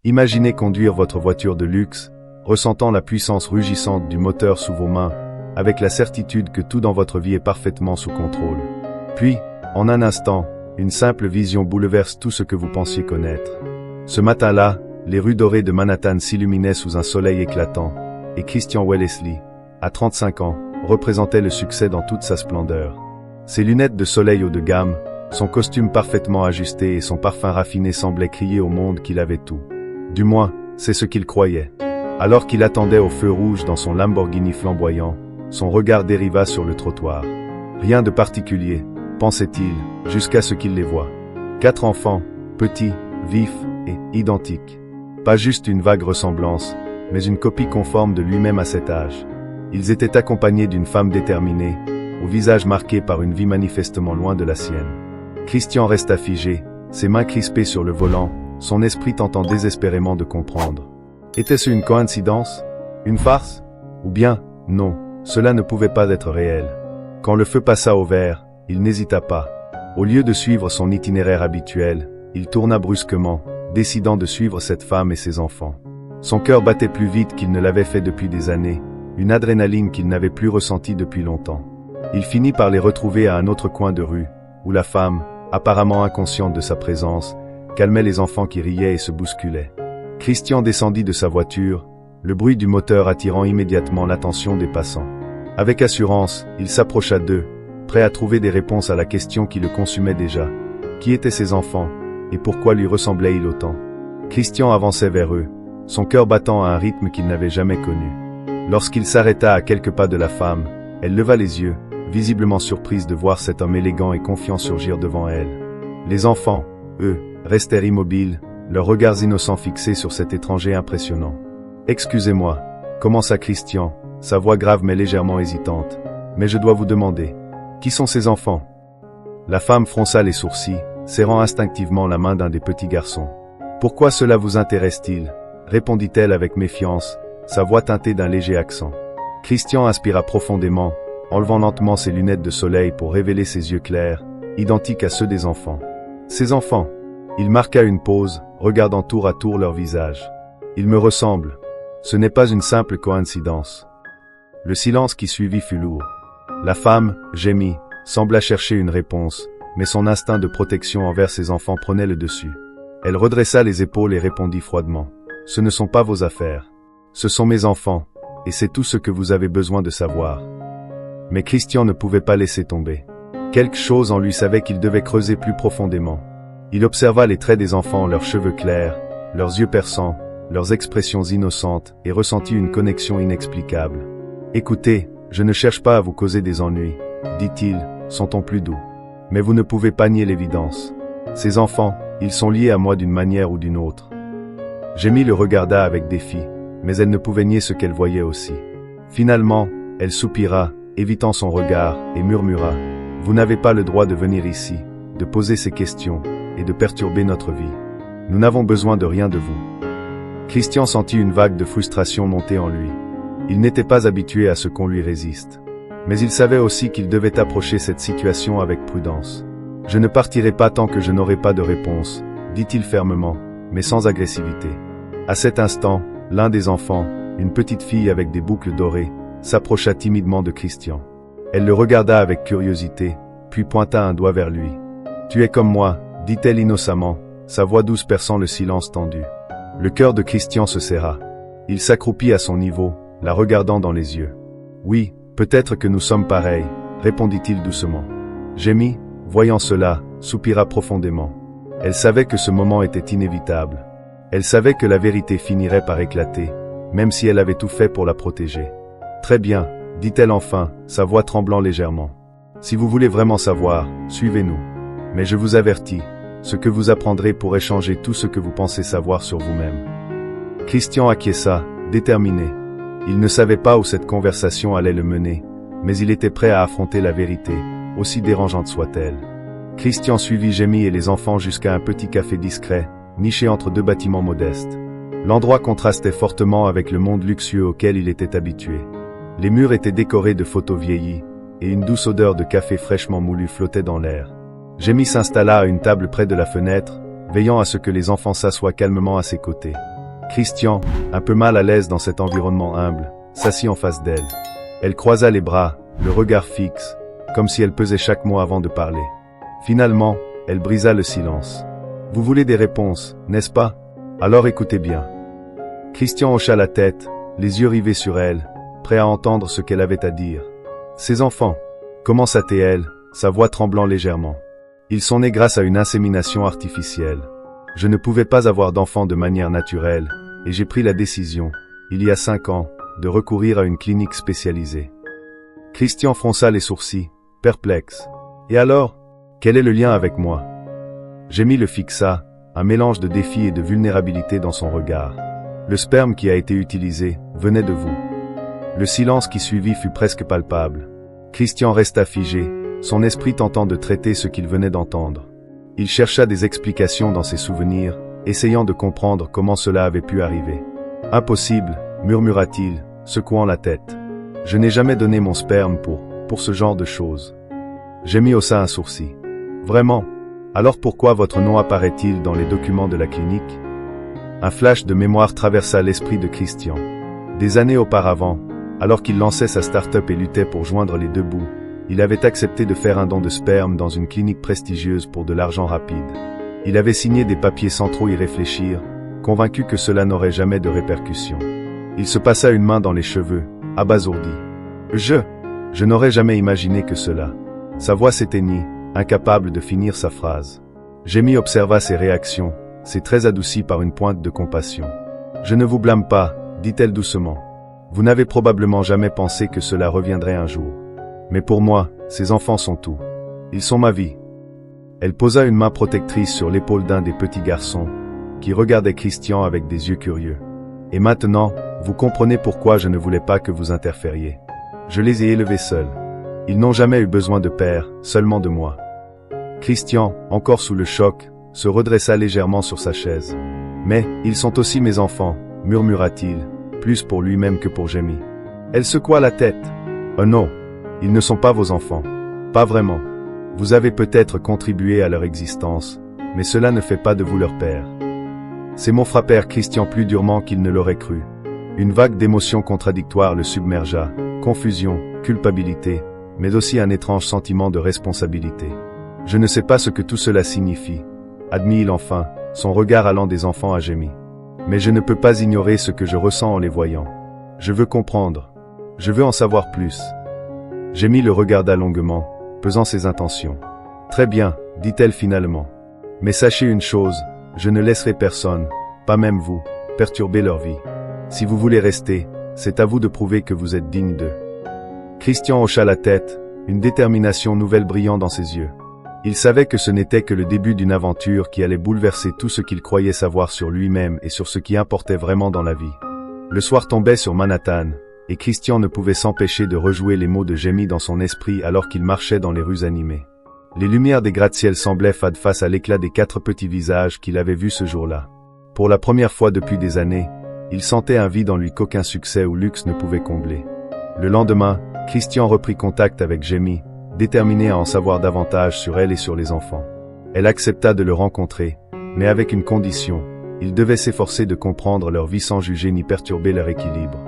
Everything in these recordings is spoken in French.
Imaginez conduire votre voiture de luxe, ressentant la puissance rugissante du moteur sous vos mains, avec la certitude que tout dans votre vie est parfaitement sous contrôle. Puis, en un instant, une simple vision bouleverse tout ce que vous pensiez connaître. Ce matin-là, les rues dorées de Manhattan s'illuminaient sous un soleil éclatant, et Christian Wellesley, à 35 ans, représentait le succès dans toute sa splendeur. Ses lunettes de soleil haut de gamme, son costume parfaitement ajusté et son parfum raffiné semblaient crier au monde qu'il avait tout. Du moins, c'est ce qu'il croyait. Alors qu'il attendait au feu rouge dans son Lamborghini flamboyant, son regard dériva sur le trottoir. Rien de particulier, pensait-il, jusqu'à ce qu'il les voie. 4 enfants, petits, vifs et identiques. Pas juste une vague ressemblance, mais une copie conforme de lui-même à cet âge. Ils étaient accompagnés d'une femme déterminée, au visage marqué par une vie manifestement loin de la sienne. Christian resta figé, ses mains crispées sur le volant, son esprit tentant désespérément de comprendre. Était-ce une coïncidence? Une farce? Ou bien, non, cela ne pouvait pas être réel. Quand le feu passa au vert, il n'hésita pas. Au lieu de suivre son itinéraire habituel, il tourna brusquement, décidant de suivre cette femme et ses enfants. Son cœur battait plus vite qu'il ne l'avait fait depuis des années, une adrénaline qu'il n'avait plus ressentie depuis longtemps. Il finit par les retrouver à un autre coin de rue, où la femme, apparemment inconsciente de sa présence, calmait les enfants qui riaient et se bousculaient. Christian descendit de sa voiture, le bruit du moteur attirant immédiatement l'attention des passants. Avec assurance, il s'approcha d'eux, prêt à trouver des réponses à la question qui le consumait déjà. Qui étaient ses enfants, et pourquoi lui ressemblaient-ils autant? Christian avançait vers eux, son cœur battant à un rythme qu'il n'avait jamais connu. Lorsqu'il s'arrêta à quelques pas de la femme, elle leva les yeux, visiblement surprise de voir cet homme élégant et confiant surgir devant elle. Les enfants, eux, restèrent immobiles, leurs regards innocents fixés sur cet étranger impressionnant. « Excusez-moi » commença Christian, sa voix grave mais légèrement hésitante. « Mais je dois vous demander, qui sont ces enfants ?» La femme fronça les sourcils, serrant instinctivement la main d'un des petits garçons. « Pourquoi cela vous intéresse-t-il » répondit-elle avec méfiance, sa voix teintée d'un léger accent. Christian inspira profondément, enlevant lentement ses lunettes de soleil pour révéler ses yeux clairs, identiques à ceux des enfants. Ces enfants. Il marqua une pause, regardant tour à tour leur visage. Ils me ressemblent. Ce n'est pas une simple coïncidence. Le silence qui suivit fut lourd. La femme, gémit, sembla chercher une réponse, mais son instinct de protection envers ses enfants prenait le dessus. Elle redressa les épaules et répondit froidement. « Ce ne sont pas vos affaires. Ce sont mes enfants, et c'est tout ce que vous avez besoin de savoir. » Mais Christian ne pouvait pas laisser tomber. Quelque chose en lui savait qu'il devait creuser plus profondément. Il observa les traits des enfants, leurs cheveux clairs, leurs yeux perçants, leurs expressions innocentes, et ressentit une connexion inexplicable. « Écoutez, je ne cherche pas à vous causer des ennuis, » dit-il, son ton plus doux. « Mais vous ne pouvez pas nier l'évidence. Ces enfants, ils sont liés à moi d'une manière ou d'une autre. » Jamie le regarda avec défi, mais elle ne pouvait nier ce qu'elle voyait aussi. Finalement, elle soupira, évitant son regard, et murmura « Vous n'avez pas le droit de venir ici, de poser ces questions, et de perturber notre vie. Nous n'avons besoin de rien de vous. » Christian sentit une vague de frustration monter en lui. Il n'était pas habitué à ce qu'on lui résiste. Mais il savait aussi qu'il devait approcher cette situation avec prudence. « Je ne partirai pas tant que je n'aurai pas de réponse, » dit-il fermement, mais sans agressivité. À cet instant, l'un des enfants, une petite fille avec des boucles dorées, s'approcha timidement de Christian. Elle le regarda avec curiosité, puis pointa un doigt vers lui. « Tu es comme moi, » dit-elle innocemment, sa voix douce perçant le silence tendu. Le cœur de Christian se serra. Il s'accroupit à son niveau, la regardant dans les yeux. « Oui, peut-être que nous sommes pareils, » répondit-il doucement. Jamie, voyant cela, soupira profondément. Elle savait que ce moment était inévitable. Elle savait que la vérité finirait par éclater, même si elle avait tout fait pour la protéger. « Très bien, » dit-elle enfin, sa voix tremblant légèrement. « Si vous voulez vraiment savoir, suivez-nous. Mais je vous avertis, ce que vous apprendrez pourrait changer tout ce que vous pensez savoir sur vous-même. » Christian acquiesça, déterminé. Il ne savait pas où cette conversation allait le mener, mais il était prêt à affronter la vérité, aussi dérangeante soit-elle. Christian suivit Jamie et les enfants jusqu'à un petit café discret, niché entre deux bâtiments modestes. L'endroit contrastait fortement avec le monde luxueux auquel il était habitué. Les murs étaient décorés de photos vieillies, et une douce odeur de café fraîchement moulu flottait dans l'air. Jamie s'installa à une table près de la fenêtre, veillant à ce que les enfants s'assoient calmement à ses côtés. Christian, un peu mal à l'aise dans cet environnement humble, s'assit en face d'elle. Elle croisa les bras, le regard fixe, comme si elle pesait chaque mot avant de parler. Finalement, elle brisa le silence. « Vous voulez des réponses, n'est-ce pas? Alors écoutez bien. » Christian hocha la tête, les yeux rivés sur elle, prêt à entendre ce qu'elle avait à dire. « Ces enfants, commença-t-elle, sa voix tremblant légèrement. Ils sont nés grâce à une insémination artificielle. Je ne pouvais pas avoir d'enfants de manière naturelle, et j'ai pris la décision, il y a 5 ans, de recourir à une clinique spécialisée. » Christian fronça les sourcils, perplexe. « Et alors, quel est le lien avec moi ?» Jamie le fixa, un mélange de défi et de vulnérabilité dans son regard. Le sperme qui a été utilisé venait de vous. Le silence qui suivit fut presque palpable. Christian resta figé, son esprit tentant de traiter ce qu'il venait d'entendre. Il chercha des explications dans ses souvenirs, essayant de comprendre comment cela avait pu arriver. « Impossible, murmura-t-il, secouant la tête. Je n'ai jamais donné mon sperme pour ce genre de choses. » Jamie haussa un sourcil. « Vraiment? Alors pourquoi votre nom apparaît-il dans les documents de la clinique ?» Un flash de mémoire traversa l'esprit de Christian. Des années auparavant, alors qu'il lançait sa start-up et luttait pour joindre les deux bouts, il avait accepté de faire un don de sperme dans une clinique prestigieuse pour de l'argent rapide. Il avait signé des papiers sans trop y réfléchir, convaincu que cela n'aurait jamais de répercussions. Il se passa une main dans les cheveux, abasourdi. « Je n'aurais jamais imaginé que cela. » Sa voix s'éteignit, incapable de finir sa phrase. Jamie observa ses réactions, ses traits adoucis par une pointe de compassion. « Je ne vous blâme pas, dit-elle doucement. Vous n'avez probablement jamais pensé que cela reviendrait un jour. Mais pour moi, ces enfants sont tout. Ils sont ma vie. » Elle posa une main protectrice sur l'épaule d'un des petits garçons, qui regardait Christian avec des yeux curieux. « Et maintenant, vous comprenez pourquoi je ne voulais pas que vous interfériez. Je les ai élevés seuls. Ils n'ont jamais eu besoin de père, seulement de moi. » Christian, encore sous le choc, se redressa légèrement sur sa chaise. « Mais, ils sont aussi mes enfants, » murmura-t-il, plus pour lui-même que pour Jamie. Elle secoua la tête. « Oh non, ils ne sont pas vos enfants. Pas vraiment. Vous avez peut-être contribué à leur existence, mais cela ne fait pas de vous leur père. » Ces mots frappèrent Christian plus durement qu'il ne l'aurait cru. Une vague d'émotions contradictoires le submergea, confusion, culpabilité, mais aussi un étrange sentiment de responsabilité. « Je ne sais pas ce que tout cela signifie, » admit-il enfin, son regard allant des enfants à Jamie. « Mais je ne peux pas ignorer ce que je ressens en les voyant. Je veux comprendre. Je veux en savoir plus. » Jamie le regarda longuement, pesant ses intentions. « Très bien, dit-elle finalement. Mais sachez une chose, je ne laisserai personne, pas même vous, perturber leur vie. Si vous voulez rester, c'est à vous de prouver que vous êtes digne d'eux. » Christian hocha la tête, une détermination nouvelle brillant dans ses yeux. Il savait que ce n'était que le début d'une aventure qui allait bouleverser tout ce qu'il croyait savoir sur lui-même et sur ce qui importait vraiment dans la vie. Le soir tombait sur Manhattan, et Christian ne pouvait s'empêcher de rejouer les mots de Jamie dans son esprit alors qu'il marchait dans les rues animées. Les lumières des gratte-ciel semblaient fades face à l'éclat des 4 petits visages qu'il avait vus ce jour-là. Pour la première fois depuis des années, il sentait un vide en lui qu'aucun succès ou luxe ne pouvait combler. Le lendemain, Christian reprit contact avec Jamie, déterminé à en savoir davantage sur elle et sur les enfants. Elle accepta de le rencontrer, mais avec une condition, il devait s'efforcer de comprendre leur vie sans juger ni perturber leur équilibre.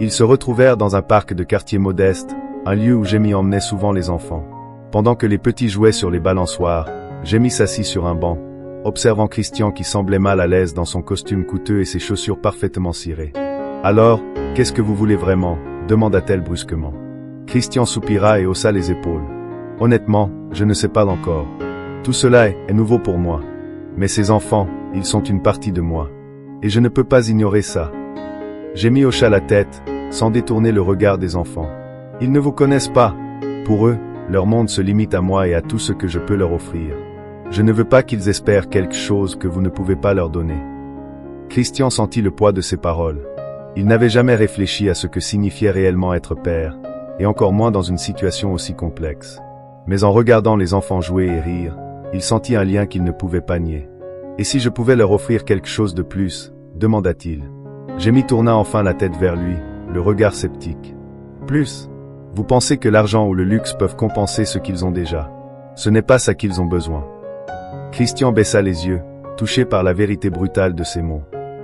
Ils se retrouvèrent dans un parc de quartier modeste, un lieu où Jamie emmenait souvent les enfants. Pendant que les petits jouaient sur les balançoires, Jamie s'assit sur un banc, observant Christian qui semblait mal à l'aise dans son costume coûteux et ses chaussures parfaitement cirées. « Alors, qu'est-ce que vous voulez vraiment ?» demanda-t-elle brusquement. Christian soupira et haussa les épaules. « Honnêtement, je ne sais pas encore. Tout cela est nouveau pour moi. Mais ces enfants, ils sont une partie de moi. Et je ne peux pas ignorer ça. » Jamie hocha la tête, sans détourner le regard des enfants. « Ils ne vous connaissent pas. Pour eux, leur monde se limite à moi et à tout ce que je peux leur offrir. Je ne veux pas qu'ils espèrent quelque chose que vous ne pouvez pas leur donner. » Christian sentit le poids de ces paroles. Il n'avait jamais réfléchi à ce que signifiait réellement être père, et encore moins dans une situation aussi complexe. Mais en regardant les enfants jouer et rire, il sentit un lien qu'il ne pouvait pas nier. « Et si je pouvais leur offrir quelque chose de plus ?» demanda-t-il. Jamie tourna enfin la tête vers lui, le regard sceptique. « Plus ? Vous pensez que l'argent ou le luxe peuvent compenser ce qu'ils ont déjà. Ce n'est pas ça qu'ils ont besoin. » Christian baissa les yeux, touché par la vérité brutale de ces mots.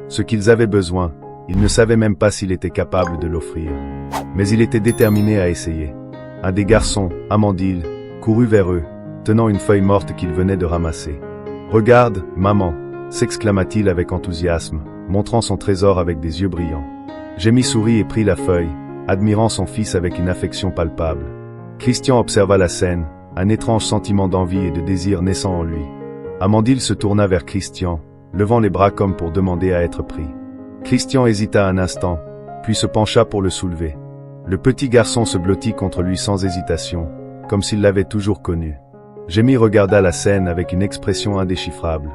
Ce qu'ils avaient besoin, il ne savait même pas s'il était capable de l'offrir. Mais il était déterminé à essayer. Un des garçons, Amandil, courut vers eux, tenant une feuille morte qu'il venait de ramasser. « Regarde, maman !» s'exclama-t-il avec enthousiasme, montrant son trésor avec des yeux brillants. Jamie sourit et prit la feuille, admirant son fils avec une affection palpable. Christian observa la scène, un étrange sentiment d'envie et de désir naissant en lui. Amandil se tourna vers Christian, levant les bras comme pour demander à être pris. Christian hésita un instant, puis se pencha pour le soulever. Le petit garçon se blottit contre lui sans hésitation, comme s'il l'avait toujours connu. Jamie regarda la scène avec une expression indéchiffrable.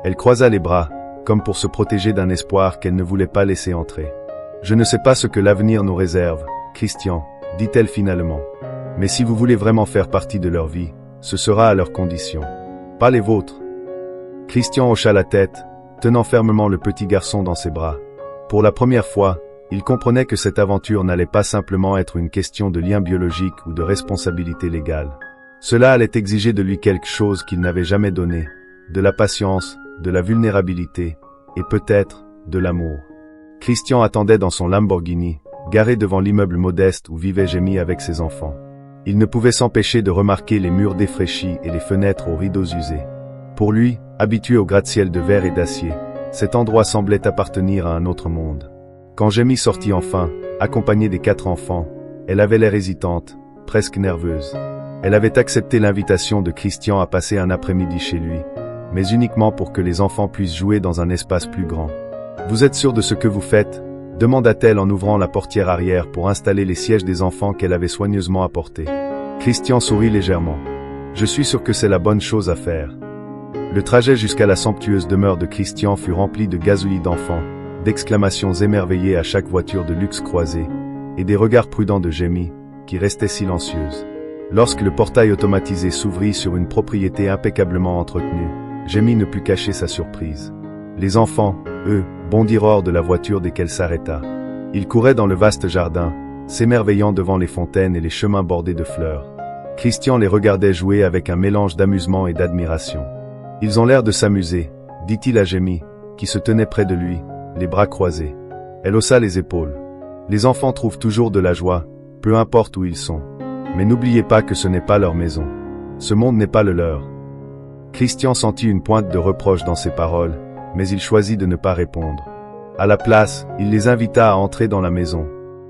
Elle croisa les bras, comme pour se protéger d'un espoir qu'elle ne voulait pas laisser entrer. « Je ne sais pas ce que l'avenir nous réserve, Christian, dit-elle finalement. Mais si vous voulez vraiment faire partie de leur vie, ce sera à leurs conditions. Pas les vôtres. » Christian hocha la tête, tenant fermement le petit garçon dans ses bras. Pour la première fois, il comprenait que cette aventure n'allait pas simplement être une question de lien biologique ou de responsabilité légale. Cela allait exiger de lui quelque chose qu'il n'avait jamais donné, de la patience, de la vulnérabilité, et peut-être, de l'amour. Christian attendait dans son Lamborghini, garé devant l'immeuble modeste où vivait Jamie avec ses enfants. Il ne pouvait s'empêcher de remarquer les murs défraîchis et les fenêtres aux rideaux usés. Pour lui, habitué au gratte-ciel de verre et d'acier, cet endroit semblait appartenir à un autre monde. Quand Jamie sortit enfin, accompagnée des 4 enfants, elle avait l'air hésitante, presque nerveuse. Elle avait accepté l'invitation de Christian à passer un après-midi chez lui, mais uniquement pour que les enfants puissent jouer dans un espace plus grand. « Vous êtes sûr de ce que vous faites ?» demanda-t-elle en ouvrant la portière arrière pour installer les sièges des enfants qu'elle avait soigneusement apportés. Christian sourit légèrement. « Je suis sûr que c'est la bonne chose à faire. » Le trajet jusqu'à la somptueuse demeure de Christian fut rempli de gazouillis d'enfants, d'exclamations émerveillées à chaque voiture de luxe croisée, et des regards prudents de Jamie, qui restait silencieuse. Lorsque le portail automatisé s'ouvrit sur une propriété impeccablement entretenue, Jamie ne put cacher sa surprise. Les enfants, eux, bondirent hors de la voiture dès qu'elle s'arrêta. Ils couraient dans le vaste jardin, s'émerveillant devant les fontaines et les chemins bordés de fleurs. Christian les regardait jouer avec un mélange d'amusement et d'admiration. « Ils ont l'air de s'amuser », dit-il à Jamie, qui se tenait près de lui, les bras croisés. Elle haussa les épaules. « Les enfants trouvent toujours de la joie, peu importe où ils sont. Mais n'oubliez pas que ce n'est pas leur maison. Ce monde n'est pas le leur. » Christian sentit une pointe de reproche dans ses paroles, mais il choisit de ne pas répondre. À la place, il les invita à entrer dans la maison.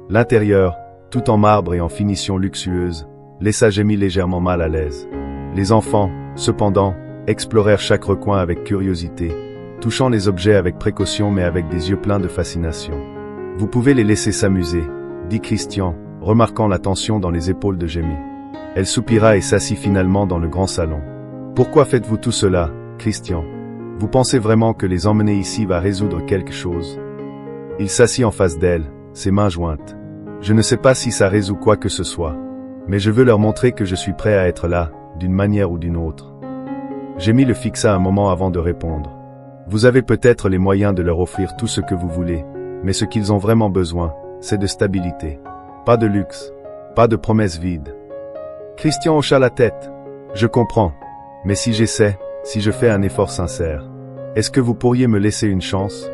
L'intérieur, tout en marbre et en finition luxueuse, laissa Jamie légèrement mal à l'aise. Les enfants, cependant, explorèrent chaque recoin avec curiosité, touchant les objets avec précaution mais avec des yeux pleins de fascination. « Vous pouvez les laisser s'amuser, » dit Christian, remarquant la tension dans les épaules de Jamie. Elle soupira et s'assit finalement dans le grand salon. « Pourquoi faites-vous tout cela, Christian ? Vous pensez vraiment que les emmener ici va résoudre quelque chose ?» Il s'assit en face d'elle, ses mains jointes. « Je ne sais pas si ça résout quoi que ce soit, mais je veux leur montrer que je suis prêt à être là, d'une manière ou d'une autre. » Jamie le fixa un moment avant de répondre. « Vous avez peut-être les moyens de leur offrir tout ce que vous voulez, mais ce qu'ils ont vraiment besoin, c'est de stabilité. Pas de luxe, pas de promesses vides. » Christian hocha la tête. « Je comprends, mais si j'essaie, si je fais un effort sincère, est-ce que vous pourriez me laisser une chance ?»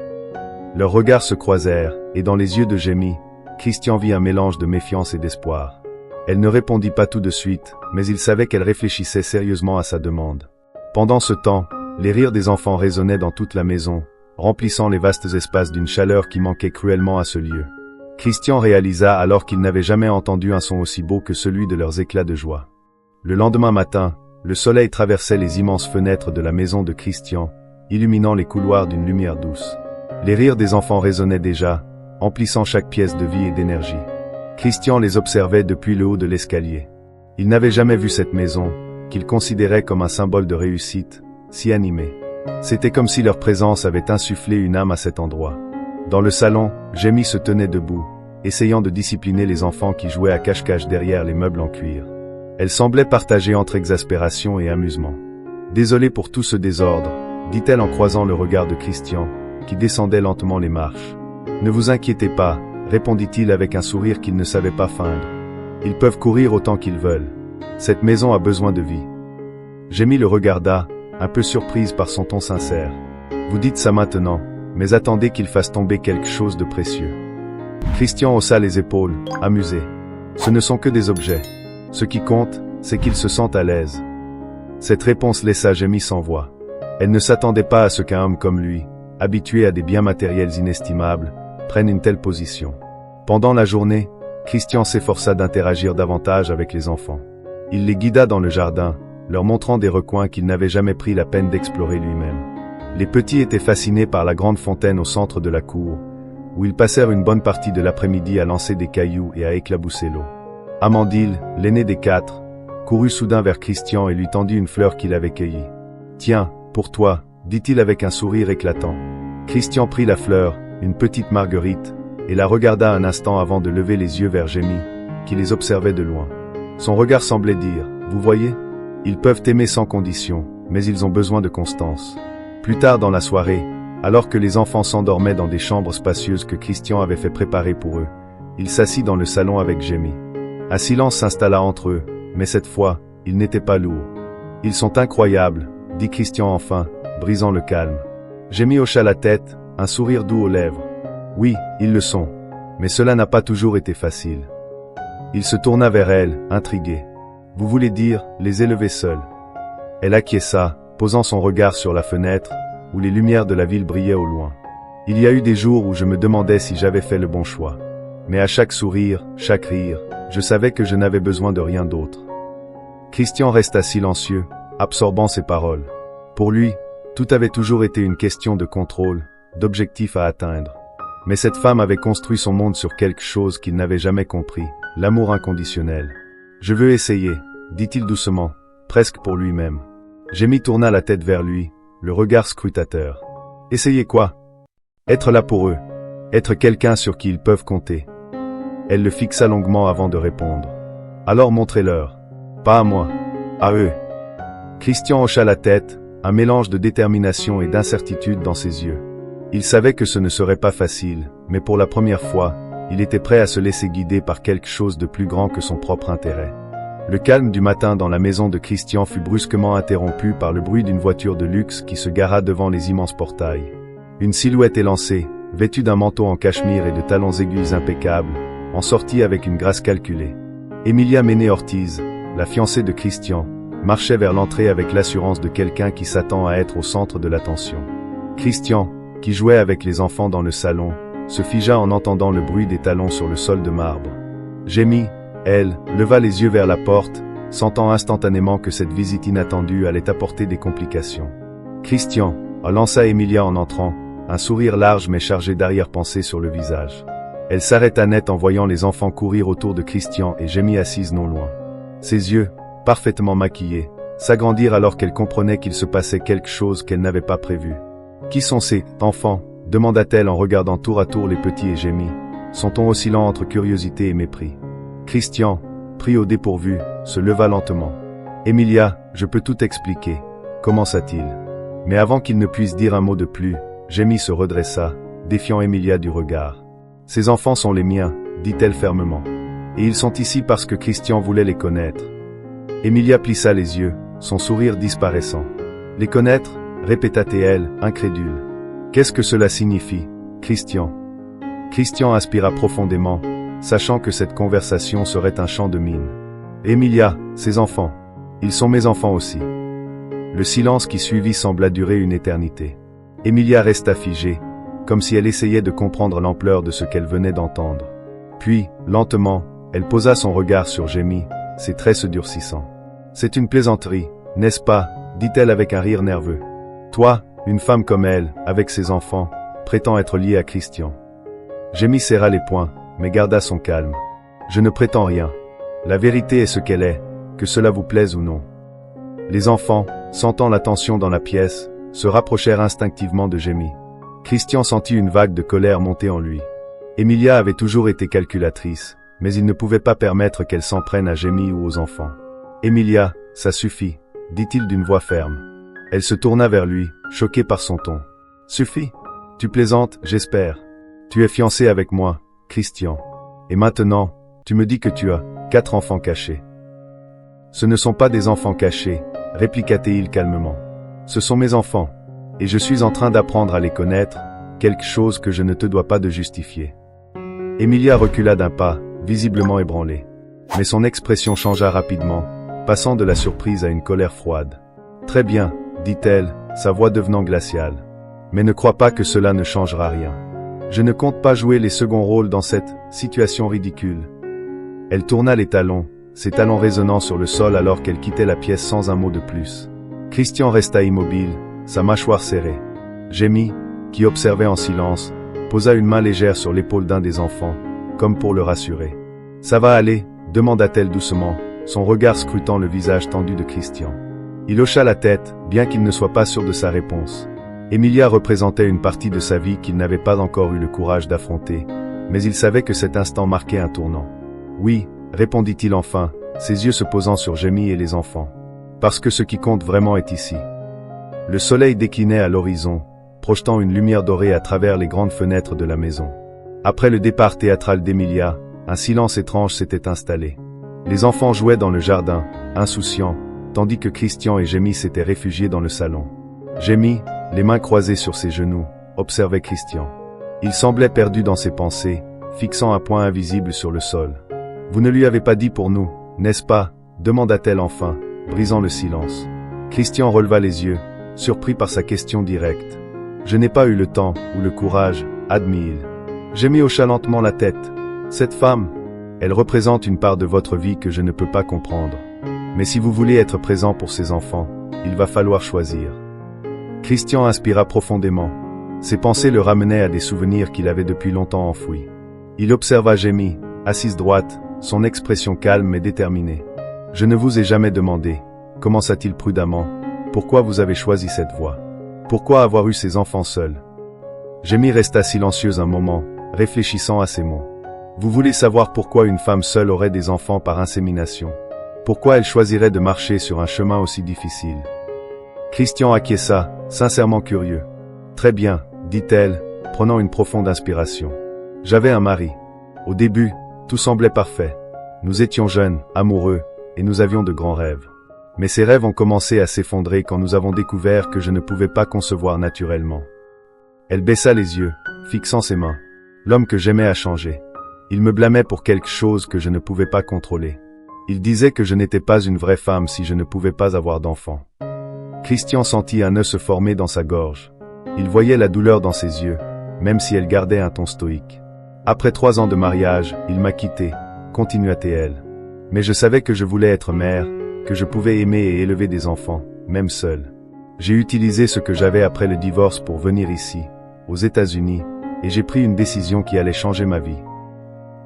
Leurs regards se croisèrent, et dans les yeux de Jamie, Christian vit un mélange de méfiance et d'espoir. Elle ne répondit pas tout de suite, mais il savait qu'elle réfléchissait sérieusement à sa demande. Pendant ce temps, les rires des enfants résonnaient dans toute la maison, remplissant les vastes espaces d'une chaleur qui manquait cruellement à ce lieu. Christian réalisa alors qu'il n'avait jamais entendu un son aussi beau que celui de leurs éclats de joie. Le lendemain matin, le soleil traversait les immenses fenêtres de la maison de Christian, illuminant les couloirs d'une lumière douce. Les rires des enfants résonnaient déjà, emplissant chaque pièce de vie et d'énergie. Christian les observait depuis le haut de l'escalier. Il n'avait jamais vu cette maison, qu'il considérait comme un symbole de réussite, si animée. C'était comme si leur présence avait insufflé une âme à cet endroit. Dans le salon, Jamie se tenait debout, essayant de discipliner les enfants qui jouaient à cache-cache derrière les meubles en cuir. Elle semblait partagée entre exaspération et amusement. « Désolée pour tout ce désordre, » dit-elle en croisant le regard de Christian, qui descendait lentement les marches. « Ne vous inquiétez pas, » répondit-il avec un sourire qu'il ne savait pas feindre. « Ils peuvent courir autant qu'ils veulent. Cette maison a besoin de vie. » Jamie le regarda, un peu surprise par son ton sincère. Vous dites ça maintenant, mais attendez qu'il fasse tomber quelque chose de précieux. Christian haussa les épaules, amusé. Ce ne sont que des objets. Ce qui compte, c'est qu'ils se sentent à l'aise. Cette réponse laissa Jamie sans voix. Elle ne s'attendait pas à ce qu'un homme comme lui, habitué à des biens matériels inestimables, prenne une telle position. Pendant la journée, Christian s'efforça d'interagir davantage avec les enfants. Il les guida dans le jardin, leur montrant des recoins qu'il n'avait jamais pris la peine d'explorer lui-même. Les petits étaient fascinés par la grande fontaine au centre de la cour, où ils passèrent une bonne partie de l'après-midi à lancer des cailloux et à éclabousser l'eau. Amandine, l'aîné des quatre, courut soudain vers Christian et lui tendit une fleur qu'il avait cueillie. « Tiens, pour toi, dit-il avec un sourire éclatant. Christian prit la fleur, une petite marguerite, et la regarda un instant avant de lever les yeux vers Jamie, qui les observait de loin. Son regard semblait dire, « Vous voyez ? Ils peuvent aimer sans condition, mais ils ont besoin de constance. » Plus tard dans la soirée, alors que les enfants s'endormaient dans des chambres spacieuses que Christian avait fait préparer pour eux, il s'assit dans le salon avec Jamie. Un silence s'installa entre eux, mais cette fois, il n'était pas lourd. « Ils sont incroyables, » dit Christian enfin, brisant le calme. Jamie hocha la tête, un sourire doux aux lèvres. « Oui, ils le sont. Mais cela n'a pas toujours été facile. » Il se tourna vers elle, intrigué. « Vous voulez dire, les élever seuls ?» Elle acquiesça, posant son regard sur la fenêtre, où les lumières de la ville brillaient au loin. « Il y a eu des jours où je me demandais si j'avais fait le bon choix. Mais à chaque sourire, chaque rire, je savais que je n'avais besoin de rien d'autre. » Christian resta silencieux, absorbant ses paroles. Pour lui, tout avait toujours été une question de contrôle, d'objectif à atteindre. Mais cette femme avait construit son monde sur quelque chose qu'il n'avait jamais compris, l'amour inconditionnel. « Je veux essayer, » dit-il doucement, presque pour lui-même. Jamie tourna la tête vers lui, le regard scrutateur. « Essayer quoi ? Être là pour eux. Être quelqu'un sur qui ils peuvent compter. » Elle le fixa longuement avant de répondre. « Alors montrez-leur. Pas à moi. À eux. » Christian hocha la tête, un mélange de détermination et d'incertitude dans ses yeux. Il savait que ce ne serait pas facile, mais pour la première fois, il était prêt à se laisser guider par quelque chose de plus grand que son propre intérêt. Le calme du matin dans la maison de Christian fut brusquement interrompu par le bruit d'une voiture de luxe qui se gara devant les immenses portails. Une silhouette élancée, vêtue d'un manteau en cachemire et de talons aiguilles impeccables, en sortit avec une grâce calculée. Emilia Méné Ortiz, la fiancée de Christian, marchait vers l'entrée avec l'assurance de quelqu'un qui s'attend à être au centre de l'attention. Christian, qui jouait avec les enfants dans le salon, se figea en entendant le bruit des talons sur le sol de marbre. Jamie, elle, leva les yeux vers la porte, sentant instantanément que cette visite inattendue allait apporter des complications. Christian, lança Emilia en entrant, un sourire large mais chargé d'arrière-pensée sur le visage. Elle s'arrêta net en voyant les enfants courir autour de Christian et Jamie assise non loin. Ses yeux, parfaitement maquillés, s'agrandirent alors qu'elle comprenait qu'il se passait quelque chose qu'elle n'avait pas prévu. « Qui sont ces enfants ?» demanda-t-elle en regardant tour à tour les petits et Jamie, son ton oscillant entre curiosité et mépris. Christian, pris au dépourvu, se leva lentement. « Emilia, je peux tout expliquer, » commença-t-il. Mais avant qu'il ne puisse dire un mot de plus, Jamie se redressa, défiant Emilia du regard. « Ces enfants sont les miens, » dit-elle fermement. « Et ils sont ici parce que Christian voulait les connaître. » Emilia plissa les yeux, son sourire disparaissant. « Les connaître ?» répéta-t-elle, incrédule. « Qu'est-ce que cela signifie, Christian ?» Christian aspira profondément, sachant que cette conversation serait un champ de mine. « Emilia, ces enfants. Ils sont mes enfants aussi. » Le silence qui suivit sembla durer une éternité. Emilia resta figée, comme si elle essayait de comprendre l'ampleur de ce qu'elle venait d'entendre. Puis, lentement, elle posa son regard sur Jamie, ses traits se durcissant. « C'est une plaisanterie, n'est-ce pas ?» dit-elle avec un rire nerveux. « Toi, une femme comme elle, avec ses enfants, prétend être liée à Christian. » Jamie serra les poings, mais garda son calme. « Je ne prétends rien. La vérité est ce qu'elle est, que cela vous plaise ou non. » Les enfants, sentant la tension dans la pièce, se rapprochèrent instinctivement de Jamie. Christian sentit une vague de colère monter en lui. Emilia avait toujours été calculatrice, mais il ne pouvait pas permettre qu'elle s'en prenne à Jamie ou aux enfants. « Emilia, ça suffit, » dit-il d'une voix ferme. Elle se tourna vers lui, choquée par son ton. « Suffit ? Tu plaisantes, j'espère. Tu es fiancée avec moi, Christian. Et maintenant, tu me dis que tu as 4 enfants cachés. »« Ce ne sont pas des enfants cachés, » répliqua-t-il calmement. « Ce sont mes enfants. Et je suis en train d'apprendre à les connaître, quelque chose que je ne te dois pas de justifier. Emilia recula d'un pas, visiblement ébranlée. Mais son expression changea rapidement, passant de la surprise à une colère froide. Très bien, dit-elle, sa voix devenant glaciale. Mais ne crois pas que cela ne changera rien. Je ne compte pas jouer les seconds rôles dans cette situation ridicule. Elle tourna les talons, ses talons résonnant sur le sol alors qu'elle quittait la pièce sans un mot de plus. Christian resta immobile, sa mâchoire serrée. Jamie, qui observait en silence, posa une main légère sur l'épaule d'un des enfants, comme pour le rassurer. « Ça va aller ?» demanda-t-elle doucement, son regard scrutant le visage tendu de Christian. Il hocha la tête, bien qu'il ne soit pas sûr de sa réponse. Emilia représentait une partie de sa vie qu'il n'avait pas encore eu le courage d'affronter, mais il savait que cet instant marquait un tournant. « Oui », répondit-il enfin, ses yeux se posant sur Jamie et les enfants. « Parce que ce qui compte vraiment est ici. » Le soleil déclinait à l'horizon, projetant une lumière dorée à travers les grandes fenêtres de la maison. Après le départ théâtral d'Emilia, un silence étrange s'était installé. Les enfants jouaient dans le jardin, insouciants, tandis que Christian et Jamie s'étaient réfugiés dans le salon. Jamie, les mains croisées sur ses genoux, observait Christian. Il semblait perdu dans ses pensées, fixant un point invisible sur le sol. « Vous ne lui avez pas dit pour nous, n'est-ce pas ?» demanda-t-elle enfin, brisant le silence. Christian releva les yeux, surpris par sa question directe. « Je n'ai pas eu le temps, ou le courage, » admit-il. Jamie hocha lentement la tête. « Cette femme, elle représente une part de votre vie que je ne peux pas comprendre. Mais si vous voulez être présent pour ces enfants, il va falloir choisir. » Christian inspira profondément. Ses pensées le ramenaient à des souvenirs qu'il avait depuis longtemps enfouis. Il observa Jamie, assise droite, son expression calme et déterminée. « Je ne vous ai jamais demandé, » commença-t-il prudemment, « pourquoi vous avez choisi cette voie. Pourquoi avoir eu ces enfants seuls ?» Jamie resta silencieuse un moment, réfléchissant à ces mots. « Vous voulez savoir pourquoi une femme seule aurait des enfants par insémination? Pourquoi elle choisirait de marcher sur un chemin aussi difficile ?» Christian acquiesça, sincèrement curieux. « Très bien, » dit-elle, prenant une profonde inspiration. « J'avais un mari. Au début, tout semblait parfait. Nous étions jeunes, amoureux, et nous avions de grands rêves. Mais ces rêves ont commencé à s'effondrer quand nous avons découvert que je ne pouvais pas concevoir naturellement. » Elle baissa les yeux, fixant ses mains. L'homme que j'aimais a changé. Il me blâmait pour quelque chose que je ne pouvais pas contrôler. Il disait que je n'étais pas une vraie femme si je ne pouvais pas avoir d'enfant. Christian sentit un nœud se former dans sa gorge. Il voyait la douleur dans ses yeux, même si elle gardait un ton stoïque. « Après 3 ans de mariage, il m'a quitté, » continua-t-elle. « Mais je savais que je voulais être mère, que je pouvais aimer et élever des enfants, même seule. J'ai utilisé ce que j'avais après le divorce pour venir ici, aux États-Unis, et j'ai pris une décision qui allait changer ma vie. »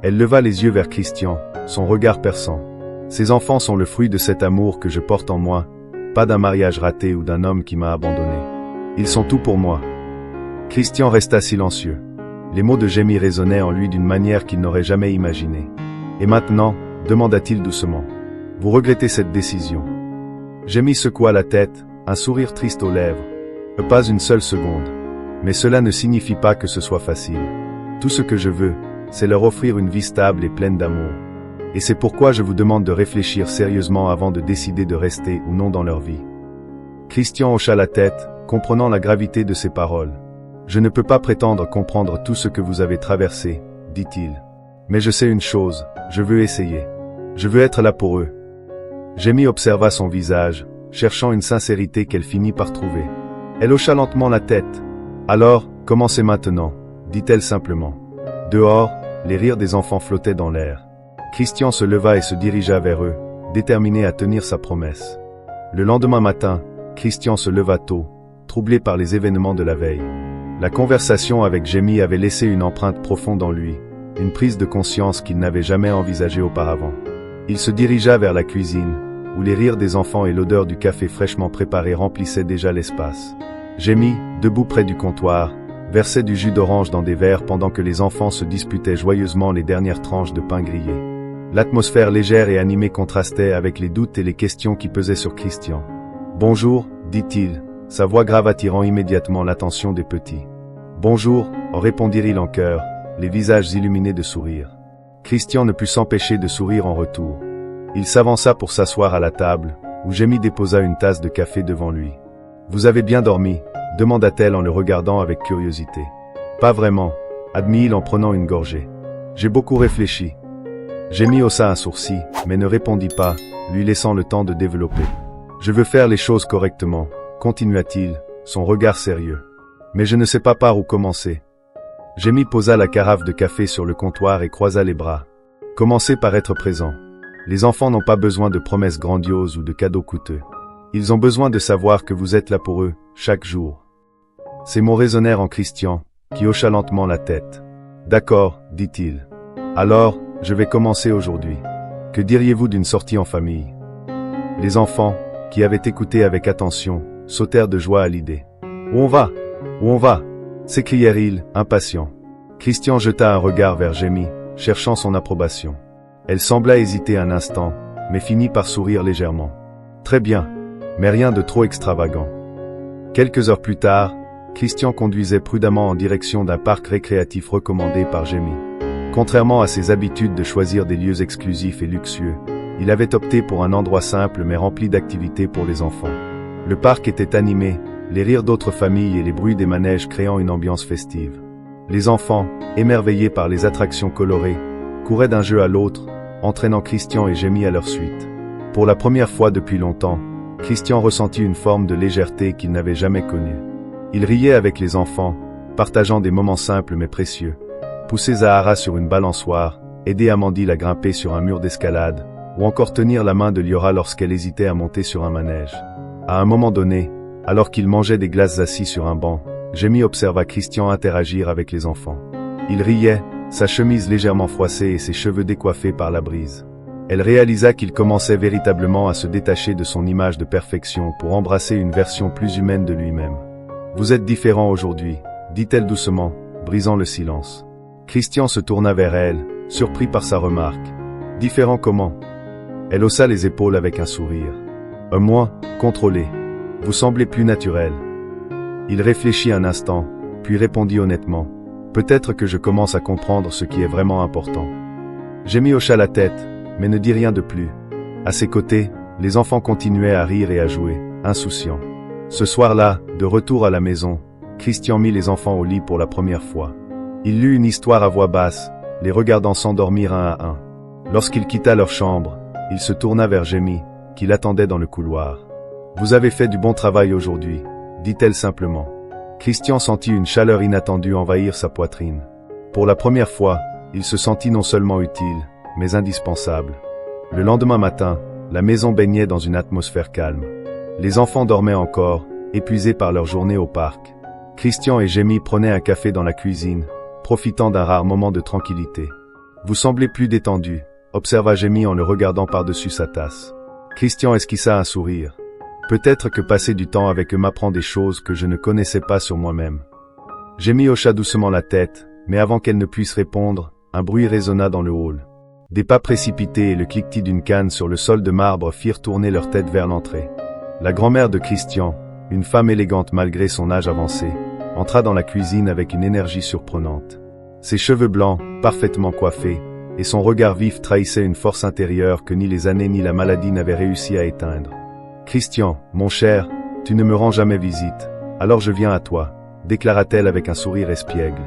Elle leva les yeux vers Christian, son regard perçant. « Ces enfants sont le fruit de cet amour que je porte en moi, pas d'un mariage raté ou d'un homme qui m'a abandonné. Ils sont tout pour moi. » Christian resta silencieux. Les mots de Jamie résonnaient en lui d'une manière qu'il n'aurait jamais imaginée. « Et maintenant ?» demanda-t-il doucement. « Vous regrettez cette décision ?» Jamie secoua la tête, un sourire triste aux lèvres. « Pas une seule seconde. Mais cela ne signifie pas que ce soit facile. Tout ce que je veux, c'est leur offrir une vie stable et pleine d'amour. Et c'est pourquoi je vous demande de réfléchir sérieusement avant de décider de rester ou non dans leur vie. » Christian hocha la tête, comprenant la gravité de ses paroles. « Je ne peux pas prétendre comprendre tout ce que vous avez traversé, » dit-il. « Mais je sais une chose, je veux essayer. Je veux être là pour eux. » Jamie observa son visage, cherchant une sincérité qu'elle finit par trouver. Elle hocha lentement la tête. « Alors, commencez maintenant, » dit-elle simplement. Dehors, les rires des enfants flottaient dans l'air. Christian se leva et se dirigea vers eux, déterminé à tenir sa promesse. Le lendemain matin, Christian se leva tôt, troublé par les événements de la veille. La conversation avec Jamie avait laissé une empreinte profonde en lui, une prise de conscience qu'il n'avait jamais envisagée auparavant. Il se dirigea vers la cuisine, où les rires des enfants et l'odeur du café fraîchement préparé remplissaient déjà l'espace. Jamie, debout près du comptoir, versait du jus d'orange dans des verres pendant que les enfants se disputaient joyeusement les dernières tranches de pain grillé. L'atmosphère légère et animée contrastait avec les doutes et les questions qui pesaient sur Christian. « Bonjour » dit-il, sa voix grave attirant immédiatement l'attention des petits. « Bonjour » répondirent-ils en chœur, les visages illuminés de sourires. Christian ne put s'empêcher de sourire en retour. Il s'avança pour s'asseoir à la table, où Jamie déposa une tasse de café devant lui. « Vous avez bien dormi » demanda-t-elle en le regardant avec curiosité. Pas vraiment, admit-il en prenant une gorgée. J'ai beaucoup réfléchi. Jamie haussa un sourcil, mais ne répondit pas, lui laissant le temps de développer. Je veux faire les choses correctement, continua-t-il, son regard sérieux. Mais je ne sais pas par où commencer. Jamie posa la carafe de café sur le comptoir et croisa les bras. Commencez par être présent. Les enfants n'ont pas besoin de promesses grandioses ou de cadeaux coûteux. Ils ont besoin de savoir que vous êtes là pour eux, chaque jour. Ces mots résonnèrent en Christian, qui hocha lentement la tête. D'accord, dit-il. Alors, je vais commencer aujourd'hui. Que diriez-vous d'une sortie en famille? Les enfants, qui avaient écouté avec attention, sautèrent de joie à l'idée. Où on va? Où on va? S'écrièrent-ils, impatients. Christian jeta un regard vers Jamie, cherchant son approbation. Elle sembla hésiter un instant, mais finit par sourire légèrement. Très bien, mais rien de trop extravagant. Quelques heures plus tard, Christian conduisait prudemment en direction d'un parc récréatif recommandé par Jamie. Contrairement à ses habitudes de choisir des lieux exclusifs et luxueux, il avait opté pour un endroit simple mais rempli d'activités pour les enfants. Le parc était animé, les rires d'autres familles et les bruits des manèges créant une ambiance festive. Les enfants, émerveillés par les attractions colorées, couraient d'un jeu à l'autre, entraînant Christian et Jamie à leur suite. Pour la première fois depuis longtemps, Christian ressentit une forme de légèreté qu'il n'avait jamais connue. Il riait avec les enfants, partageant des moments simples mais précieux. Pousser Zahara sur une balançoire, aider Amandine à grimper sur un mur d'escalade, ou encore tenir la main de Liora lorsqu'elle hésitait à monter sur un manège. À un moment donné, alors qu'il mangeait des glaces assis sur un banc, Jamie observa Christian interagir avec les enfants. Il riait, sa chemise légèrement froissée et ses cheveux décoiffés par la brise. Elle réalisa qu'il commençait véritablement à se détacher de son image de perfection pour embrasser une version plus humaine de lui-même. « Vous êtes différent aujourd'hui, » dit-elle doucement, brisant le silence. Christian se tourna vers elle, surpris par sa remarque. « Différent comment ?» Elle haussa les épaules avec un sourire. « Moins, contrôlé. Vous semblez plus naturel. » Il réfléchit un instant, puis répondit honnêtement. « Peut-être que je commence à comprendre ce qui est vraiment important. » Jamie hocha la tête, mais ne dit rien de plus. À ses côtés, les enfants continuaient à rire et à jouer, insouciants. Ce soir-là, de retour à la maison, Christian mit les enfants au lit pour la première fois. Il lut une histoire à voix basse, les regardant s'endormir un à un. Lorsqu'il quitta leur chambre, il se tourna vers Jamie, qui l'attendait dans le couloir. « Vous avez fait du bon travail aujourd'hui, » dit-elle simplement. Christian sentit une chaleur inattendue envahir sa poitrine. Pour la première fois, il se sentit non seulement utile, mais indispensable. Le lendemain matin, la maison baignait dans une atmosphère calme. Les enfants dormaient encore, épuisés par leur journée au parc. Christian et Jamie prenaient un café dans la cuisine, profitant d'un rare moment de tranquillité. « Vous semblez plus détendu », observa Jamie en le regardant par-dessus sa tasse. Christian esquissa un sourire. « Peut-être que passer du temps avec eux m'apprend des choses que je ne connaissais pas sur moi-même. » Jamie hocha doucement la tête, mais avant qu'elle ne puisse répondre, un bruit résonna dans le hall. Des pas précipités et le cliquetis d'une canne sur le sol de marbre firent tourner leur tête vers l'entrée. La grand-mère de Christian, une femme élégante malgré son âge avancé, entra dans la cuisine avec une énergie surprenante. Ses cheveux blancs, parfaitement coiffés, et son regard vif trahissaient une force intérieure que ni les années ni la maladie n'avaient réussi à éteindre. « Christian, mon cher, tu ne me rends jamais visite, alors je viens à toi, » déclara-t-elle avec un sourire espiègle.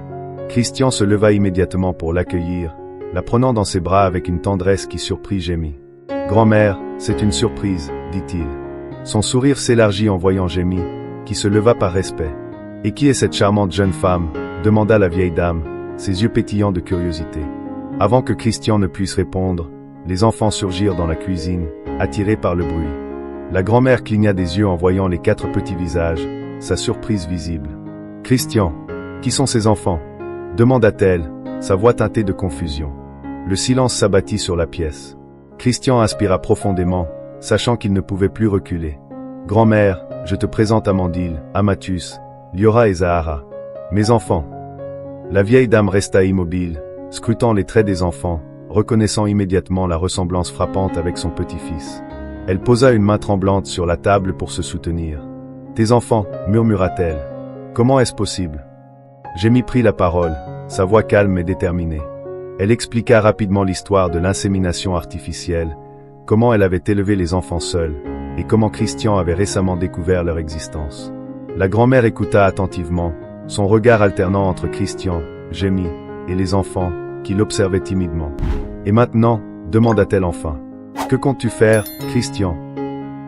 Christian se leva immédiatement pour l'accueillir, la prenant dans ses bras avec une tendresse qui surprit Jamie. « Grand-mère, c'est une surprise, » dit-il. Son sourire s'élargit en voyant Jamie, qui se leva par respect. « Et qui est cette charmante jeune femme ?» demanda la vieille dame, ses yeux pétillants de curiosité. Avant que Christian ne puisse répondre, les enfants surgirent dans la cuisine, attirés par le bruit. La grand-mère cligna des yeux en voyant les 4 petits visages, sa surprise visible. « Christian, qui sont ces enfants ?» demanda-t-elle, sa voix teintée de confusion. Le silence s'abattit sur la pièce. Christian inspira profondément, sachant qu'il ne pouvait plus reculer. « Grand-mère, je te présente Amandine, Amatus, Liora et Zahara. Mes enfants. » La vieille dame resta immobile, scrutant les traits des enfants, reconnaissant immédiatement la ressemblance frappante avec son petit-fils. Elle posa une main tremblante sur la table pour se soutenir. « Tes enfants, » murmura-t-elle. « Comment est-ce possible ?» Jamie prit la parole, sa voix calme et déterminée. Elle expliqua rapidement l'histoire de l'insémination artificielle, comment elle avait élevé les enfants seuls, et comment Christian avait récemment découvert leur existence. La grand-mère écouta attentivement, son regard alternant entre Christian, Jamie, et les enfants, qui l'observaient timidement. « Et maintenant ?» demanda-t-elle enfin. « Que comptes-tu faire, Christian ?»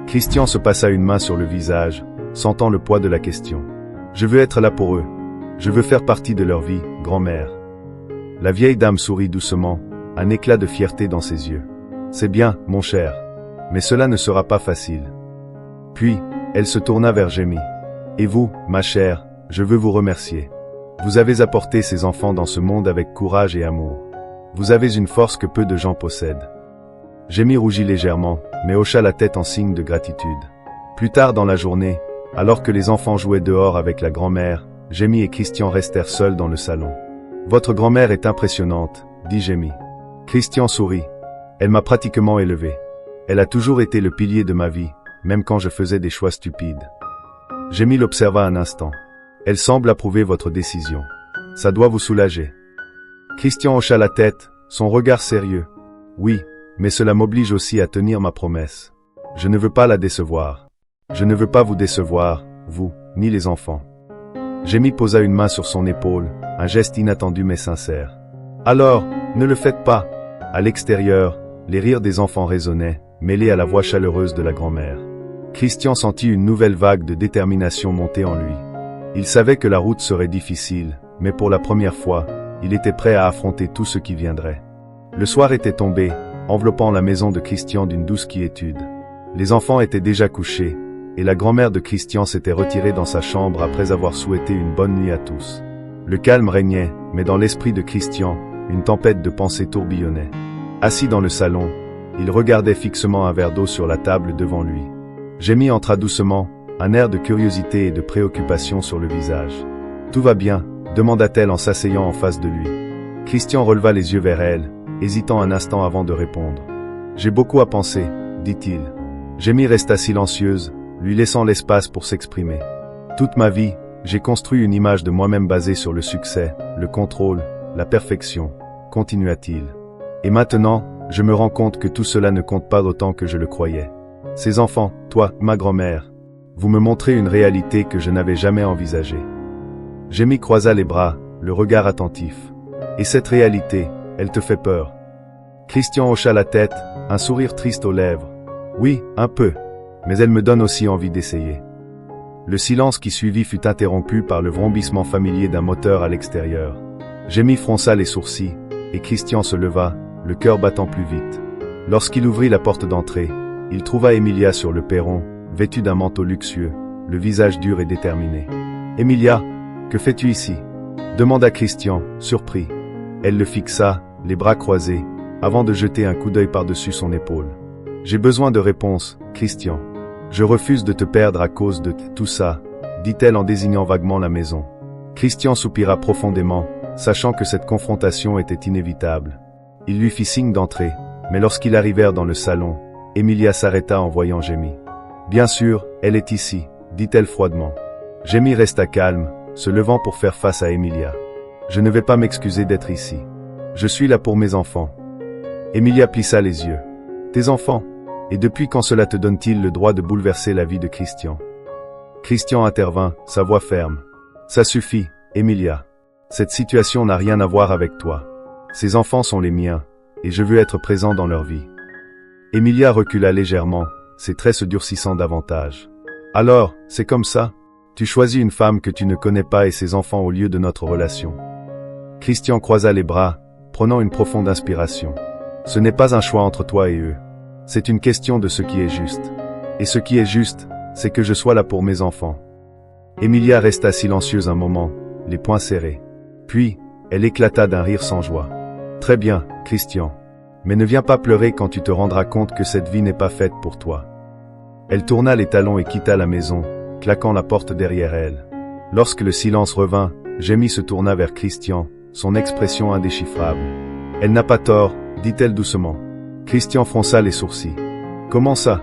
Christian se passa une main sur le visage, sentant le poids de la question. « Je veux être là pour eux. Je veux faire partie de leur vie, grand-mère. » La vieille dame sourit doucement, un éclat de fierté dans ses yeux. « C'est bien, mon cher. Mais cela ne sera pas facile. » Puis, elle se tourna vers Jamie. « Et vous, ma chère, je veux vous remercier. Vous avez apporté ces enfants dans ce monde avec courage et amour. Vous avez une force que peu de gens possèdent. » Jamie rougit légèrement, mais hocha la tête en signe de gratitude. Plus tard dans la journée, alors que les enfants jouaient dehors avec la grand-mère, Jamie et Christian restèrent seuls dans le salon. « Votre grand-mère est impressionnante, » dit Jamie. Christian sourit. « Elle m'a pratiquement élevé. Elle a toujours été le pilier de ma vie, même quand je faisais des choix stupides. » Jamie l'observa un instant. « Elle semble approuver votre décision. Ça doit vous soulager. » Christian hocha la tête, son regard sérieux. « Oui, mais cela m'oblige aussi à tenir ma promesse. Je ne veux pas la décevoir. Je ne veux pas vous décevoir, vous, ni les enfants. » Jamie posa une main sur son épaule, un geste inattendu mais sincère. « Alors, ne le faites pas. » À l'extérieur, les rires des enfants résonnaient, mêlés à la voix chaleureuse de la grand-mère. Christian sentit une nouvelle vague de détermination monter en lui. Il savait que la route serait difficile, mais pour la première fois, il était prêt à affronter tout ce qui viendrait. Le soir était tombé, enveloppant la maison de Christian d'une douce quiétude. Les enfants étaient déjà couchés, et la grand-mère de Christian s'était retirée dans sa chambre après avoir souhaité une bonne nuit à tous. Le calme régnait, mais dans l'esprit de Christian, une tempête de pensées tourbillonnait. Assis dans le salon, il regardait fixement un verre d'eau sur la table devant lui. Jamie entra doucement, un air de curiosité et de préoccupation sur le visage. « Tout va bien ?» demanda-t-elle en s'asseyant en face de lui. Christian releva les yeux vers elle, hésitant un instant avant de répondre. « J'ai beaucoup à penser, » dit-il. Jamie resta silencieuse, lui laissant l'espace pour s'exprimer. « Toute ma vie, j'ai construit une image de moi-même basée sur le succès, le contrôle, la perfection, » continua-t-il. « Et maintenant, je me rends compte que tout cela ne compte pas autant que je le croyais. Ces enfants, toi, ma grand-mère, vous me montrez une réalité que je n'avais jamais envisagée. » Jamie croisa les bras, le regard attentif. « Et cette réalité, elle te fait peur ?» Christian hocha la tête, un sourire triste aux lèvres. « Oui, un peu. Mais elle me donne aussi envie d'essayer. » Le silence qui suivit fut interrompu par le vrombissement familier d'un moteur à l'extérieur. Jamie fronça les sourcils, et Christian se leva, le cœur battant plus vite. Lorsqu'il ouvrit la porte d'entrée, il trouva Emilia sur le perron, vêtue d'un manteau luxueux, le visage dur et déterminé. « Emilia, que fais-tu ici ?» demanda Christian, surpris. Elle le fixa, les bras croisés, avant de jeter un coup d'œil par-dessus son épaule. « J'ai besoin de réponses, Christian. Je refuse de te perdre à cause de tout ça, » dit-elle en désignant vaguement la maison. Christian soupira profondément, sachant que cette confrontation était inévitable. Il lui fit signe d'entrer, mais lorsqu'ils arrivèrent dans le salon, Emilia s'arrêta en voyant Jamie. « Bien sûr, elle est ici, » dit-elle froidement. Jamie resta calme, se levant pour faire face à Emilia. « Je ne vais pas m'excuser d'être ici. Je suis là pour mes enfants. » Emilia plissa les yeux. « Tes enfants ? Et depuis quand cela te donne-t-il le droit de bouleverser la vie de Christian ?» Christian intervint, sa voix ferme. « Ça suffit, Emilia. Cette situation n'a rien à voir avec toi. Ces enfants sont les miens, et je veux être présent dans leur vie. » Emilia recula légèrement, ses traits se durcissant davantage. « Alors, c'est comme ça ? Tu choisis une femme que tu ne connais pas et ses enfants au lieu de notre relation. » Christian croisa les bras, prenant une profonde inspiration. « Ce n'est pas un choix entre toi et eux. C'est une question de ce qui est juste. Et ce qui est juste, c'est que je sois là pour mes enfants. » Emilia resta silencieuse un moment, les poings serrés. Puis, elle éclata d'un rire sans joie. « Très bien, Christian. Mais ne viens pas pleurer quand tu te rendras compte que cette vie n'est pas faite pour toi. » Elle tourna les talons et quitta la maison, claquant la porte derrière elle. Lorsque le silence revint, Jamie se tourna vers Christian, son expression indéchiffrable. « Elle n'a pas tort, » dit-elle doucement. Christian fronça les sourcils. « Comment ça ?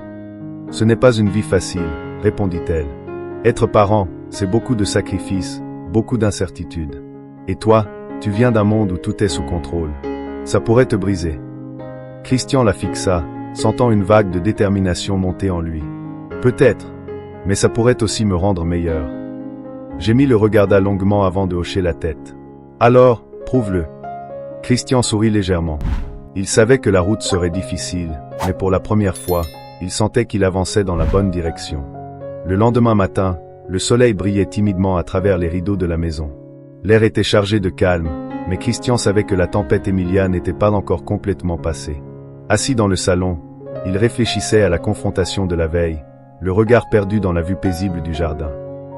Ce n'est pas une vie facile, » répondit-elle. « Être parent, c'est beaucoup de sacrifices, beaucoup d'incertitudes. Et toi, tu viens d'un monde où tout est sous contrôle. Ça pourrait te briser. » Christian la fixa, sentant une vague de détermination monter en lui. « Peut-être, mais ça pourrait aussi me rendre meilleur. » Jémy le regarda longuement avant de hocher la tête. Alors, prouve-le. Christian sourit légèrement. Il savait que la route serait difficile, mais pour la première fois, il sentait qu'il avançait dans la bonne direction. Le lendemain matin, le soleil brillait timidement à travers les rideaux de la maison. L'air était chargé de calme, mais Christian savait que la tempête Emilia n'était pas encore complètement passée. Assis dans le salon, il réfléchissait à la confrontation de la veille, le regard perdu dans la vue paisible du jardin.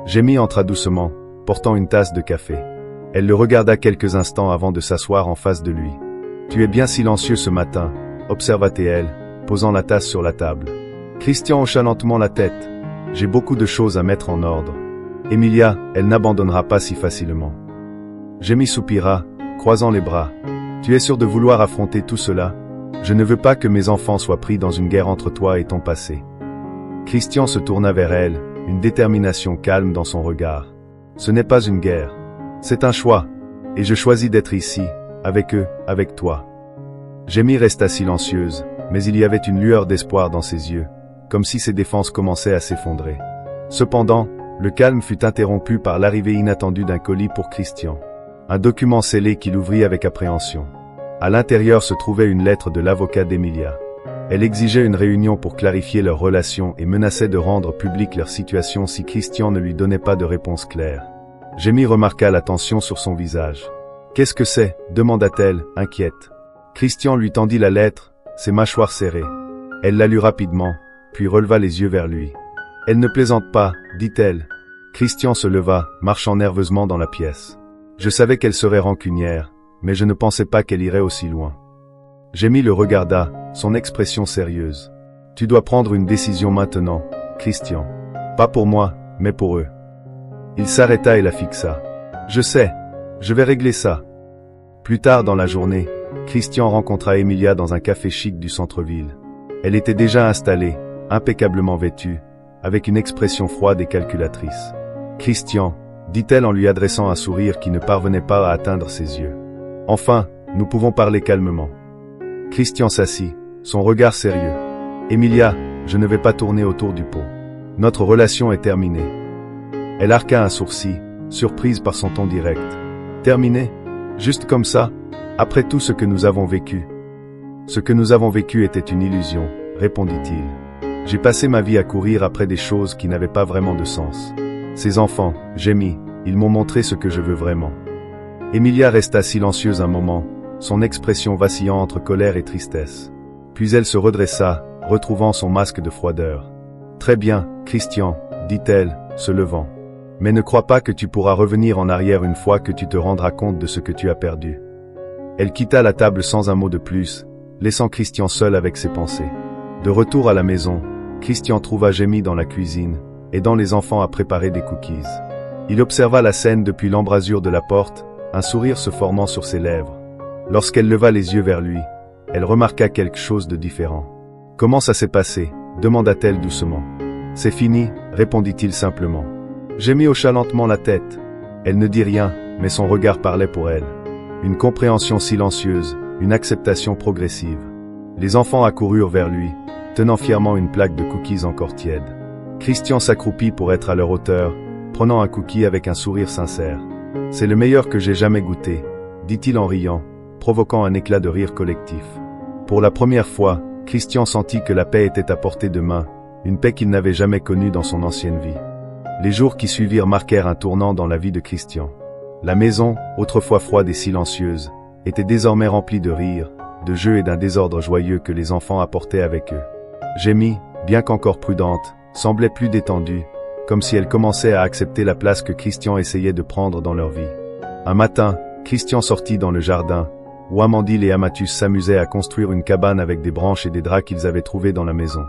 Jémy entra doucement, portant une tasse de café. Elle le regarda quelques instants avant de s'asseoir en face de lui. « Tu es bien silencieux ce matin, » observa-t-elle, posant la tasse sur la table. Christian hocha lentement la tête. « J'ai beaucoup de choses à mettre en ordre. Emilia, elle n'abandonnera pas si facilement. » Jémy soupira, croisant les bras. « Tu es sûr de vouloir affronter tout cela ? Je ne veux pas que mes enfants soient pris dans une guerre entre toi et ton passé. » Christian se tourna vers elle, une détermination calme dans son regard. « Ce n'est pas une guerre. C'est un choix. Et je choisis d'être ici, avec eux, avec toi. » Jémy resta silencieuse, mais il y avait une lueur d'espoir dans ses yeux, comme si ses défenses commençaient à s'effondrer. Cependant, le calme fut interrompu par l'arrivée inattendue d'un colis pour Christian. Un document scellé qu'il ouvrit avec appréhension. À l'intérieur se trouvait une lettre de l'avocat d'Emilia. Elle exigeait une réunion pour clarifier leur relation et menaçait de rendre publique leur situation si Christian ne lui donnait pas de réponse claire. Jémy remarqua la tension sur son visage. « Qu'est-ce que c'est » demanda-t-elle, inquiète. Christian lui tendit la lettre, ses mâchoires serrées. Elle la lut rapidement, puis releva les yeux vers lui. « Elle ne plaisante pas, dit-elle. » Christian se leva, marchant nerveusement dans la pièce. Je savais qu'elle serait rancunière, mais je ne pensais pas qu'elle irait aussi loin. Jémy le regarda, son expression sérieuse. « Tu dois prendre une décision maintenant, Christian. Pas pour moi, mais pour eux. » Il s'arrêta et la fixa. « Je sais, je vais régler ça. » Plus tard dans la journée, Christian rencontra Emilia dans un café chic du centre-ville. Elle était déjà installée, impeccablement vêtue, avec une expression froide et calculatrice. « Christian, » dit-elle en lui adressant un sourire qui ne parvenait pas à atteindre ses yeux. « Enfin, nous pouvons parler calmement. » Christian s'assit, son regard sérieux. « Emilia, je ne vais pas tourner autour du pot. Notre relation est terminée. » Elle arqua un sourcil, surprise par son ton direct. « Terminée ? Juste comme ça ? Après tout ce que nous avons vécu ? » « Ce que nous avons vécu était une illusion, » répondit-il. « J'ai passé ma vie à courir après des choses qui n'avaient pas vraiment de sens. Ces enfants, Jémy, ils m'ont montré ce que je veux vraiment. » Emilia resta silencieuse un moment, son expression vacillant entre colère et tristesse. Puis elle se redressa, retrouvant son masque de froideur. « Très bien, Christian, » dit-elle, se levant. « Mais ne crois pas que tu pourras revenir en arrière une fois que tu te rendras compte de ce que tu as perdu. » Elle quitta la table sans un mot de plus, laissant Christian seul avec ses pensées. De retour à la maison, Christian trouva Jémy dans la cuisine, aidant les enfants à préparer des cookies. Il observa la scène depuis l'embrasure de la porte, un sourire se formant sur ses lèvres. Lorsqu'elle leva les yeux vers lui, elle remarqua quelque chose de différent. « Comment ça s'est passé » demanda-t-elle doucement. « C'est fini » répondit-il simplement. Jémy hocha lentement la tête. Elle ne dit rien, mais son regard parlait pour elle. Une compréhension silencieuse, une acceptation progressive. Les enfants accoururent vers lui, tenant fièrement une plaque de cookies encore tiède. Christian s'accroupit pour être à leur hauteur, prenant un cookie avec un sourire sincère. « C'est le meilleur que j'ai jamais goûté » dit-il en riant, provoquant un éclat de rire collectif. Pour la première fois, Christian sentit que la paix était à portée de main, une paix qu'il n'avait jamais connue dans son ancienne vie. Les jours qui suivirent marquèrent un tournant dans la vie de Christian. La maison, autrefois froide et silencieuse, était désormais remplie de rires, de jeux et d'un désordre joyeux que les enfants apportaient avec eux. Jémy, bien qu'encore prudente, semblait plus détendue, comme si elle commençait à accepter la place que Christian essayait de prendre dans leur vie. Un matin, Christian sortit dans le jardin, où Amandine et Amatus s'amusaient à construire une cabane avec des branches et des draps qu'ils avaient trouvés dans la maison.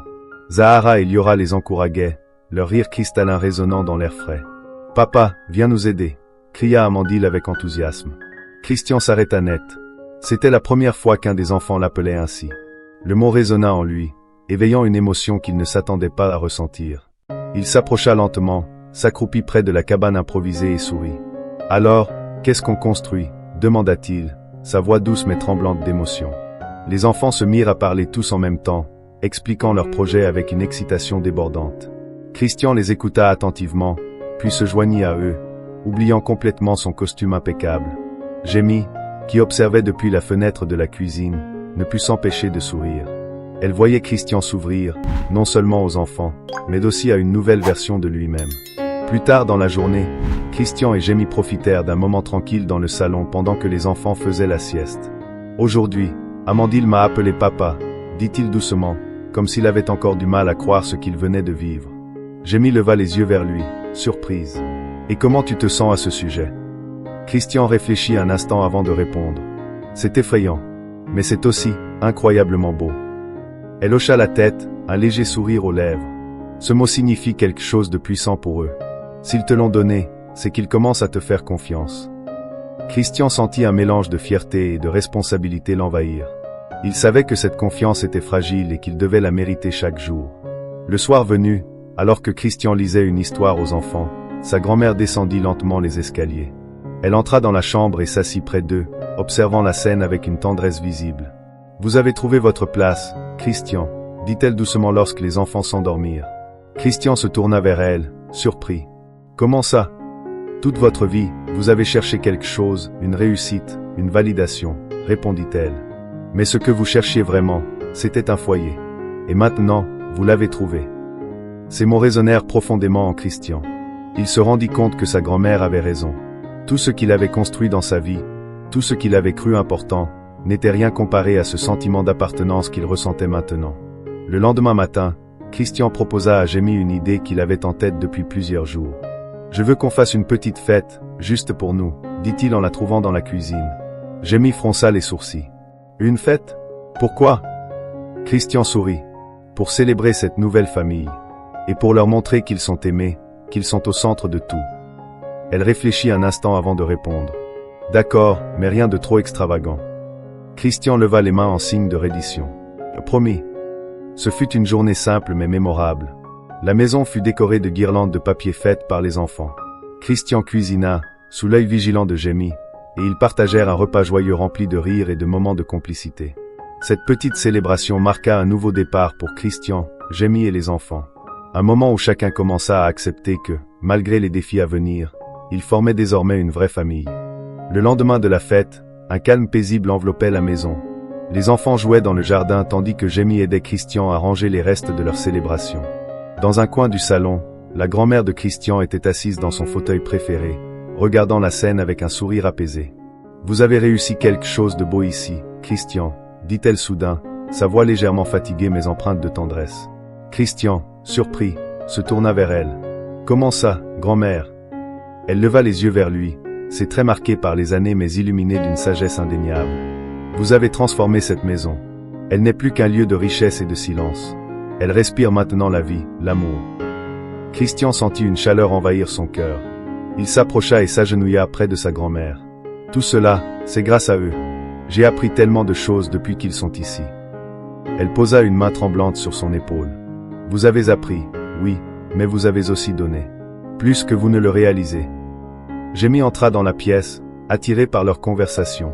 Zahara et Liora les encourageaient, leur rire cristallin résonnant dans l'air frais. « Papa, viens nous aider !» cria Amandine avec enthousiasme. Christian s'arrêta net. C'était la première fois qu'un des enfants l'appelait ainsi. Le mot résonna en lui, éveillant une émotion qu'il ne s'attendait pas à ressentir. Il s'approcha lentement, s'accroupit près de la cabane improvisée et sourit. « Alors, qu'est-ce qu'on construit ?» demanda-t-il, sa voix douce mais tremblante d'émotion. Les enfants se mirent à parler tous en même temps, expliquant leur projet avec une excitation débordante. Christian les écouta attentivement, puis se joignit à eux, oubliant complètement son costume impeccable. Jamie, qui observait depuis la fenêtre de la cuisine, ne put s'empêcher de sourire. Elle voyait Christian s'ouvrir, non seulement aux enfants, mais aussi à une nouvelle version de lui-même. Plus tard dans la journée, Christian et Jamie profitèrent d'un moment tranquille dans le salon pendant que les enfants faisaient la sieste. « Aujourd'hui, Amandine m'a appelé papa », dit-il doucement, comme s'il avait encore du mal à croire ce qu'il venait de vivre. Jamie leva les yeux vers lui, surprise. « Et comment tu te sens à ce sujet ?» Christian réfléchit un instant avant de répondre. « C'est effrayant, mais c'est aussi incroyablement beau. » Elle hocha la tête, un léger sourire aux lèvres. Ce mot signifie quelque chose de puissant pour eux. S'ils te l'ont donné, c'est qu'ils commencent à te faire confiance. Christian sentit un mélange de fierté et de responsabilité l'envahir. Il savait que cette confiance était fragile et qu'il devait la mériter chaque jour. Le soir venu, alors que Christian lisait une histoire aux enfants, sa grand-mère descendit lentement les escaliers. Elle entra dans la chambre et s'assit près d'eux, observant la scène avec une tendresse visible. « Vous avez trouvé votre place, Christian », dit-elle doucement lorsque les enfants s'endormirent. Christian se tourna vers elle, surpris. « Comment ça ? Toute votre vie, vous avez cherché quelque chose, une réussite, une validation, répondit-elle. Mais ce que vous cherchiez vraiment, c'était un foyer. Et maintenant, vous l'avez trouvé. » Ces mots résonnèrent profondément en Christian. Il se rendit compte que sa grand-mère avait raison. Tout ce qu'il avait construit dans sa vie, tout ce qu'il avait cru important, n'était rien comparé à ce sentiment d'appartenance qu'il ressentait maintenant. Le lendemain matin, Christian proposa à Jamie une idée qu'il avait en tête depuis plusieurs jours. « Je veux qu'on fasse une petite fête, juste pour nous, » dit-il en la trouvant dans la cuisine. Jamie fronça les sourcils. « Une fête ? Pourquoi ?» Christian sourit. « Pour célébrer cette nouvelle famille. Et pour leur montrer qu'ils sont aimés, qu'ils sont au centre de tout. » Elle réfléchit un instant avant de répondre. « D'accord, mais rien de trop extravagant. » Christian leva les mains en signe de reddition. « Promis. » Ce fut une journée simple mais mémorable. La maison fut décorée de guirlandes de papier faites par les enfants. Christian cuisina, sous l'œil vigilant de Jamie, et ils partagèrent un repas joyeux rempli de rires et de moments de complicité. Cette petite célébration marqua un nouveau départ pour Christian, Jamie et les enfants. Un moment où chacun commença à accepter que, malgré les défis à venir, ils formaient désormais une vraie famille. Le lendemain de la fête, un calme paisible enveloppait la maison. Les enfants jouaient dans le jardin tandis que Jamie aidait Christian à ranger les restes de leur célébration. Dans un coin du salon, la grand-mère de Christian était assise dans son fauteuil préféré, regardant la scène avec un sourire apaisé. « Vous avez réussi quelque chose de beau ici, Christian », dit-elle soudain, sa voix légèrement fatiguée mais empreinte de tendresse. Christian, surpris, se tourna vers elle. « Comment ça, grand-mère ?» Elle leva les yeux vers lui, ses traits marqués par les années mais illuminés d'une sagesse indéniable. « Vous avez transformé cette maison. Elle n'est plus qu'un lieu de richesse et de silence. Elle respire maintenant la vie, l'amour. » Christian sentit une chaleur envahir son cœur. Il s'approcha et s'agenouilla près de sa grand-mère. « Tout cela, c'est grâce à eux. J'ai appris tellement de choses depuis qu'ils sont ici. » Elle posa une main tremblante sur son épaule. « Vous avez appris, oui, mais vous avez aussi donné. Plus que vous ne le réalisez. » Jamie entra dans la pièce, attiré par leur conversation.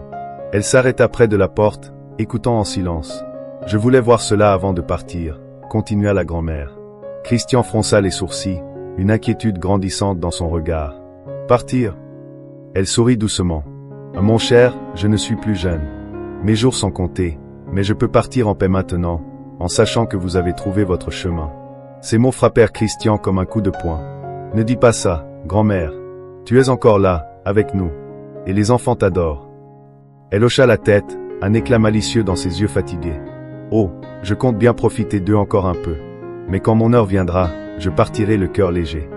Elle s'arrêta près de la porte, écoutant en silence. « Je voulais voir cela avant de partir », continua la grand-mère. Christian fronça les sourcils, une inquiétude grandissante dans son regard. « Partir ?» Elle sourit doucement. « Mon cher, je ne suis plus jeune. Mes jours sont comptés, mais je peux partir en paix maintenant, en sachant que vous avez trouvé votre chemin. » Ces mots frappèrent Christian comme un coup de poing. « Ne dis pas ça, grand-mère. Tu es encore là, avec nous. Et les enfants t'adorent. » Elle hocha la tête, un éclat malicieux dans ses yeux fatigués. « Oh, je compte bien profiter d'eux encore un peu. Mais quand mon heure viendra, je partirai le cœur léger. »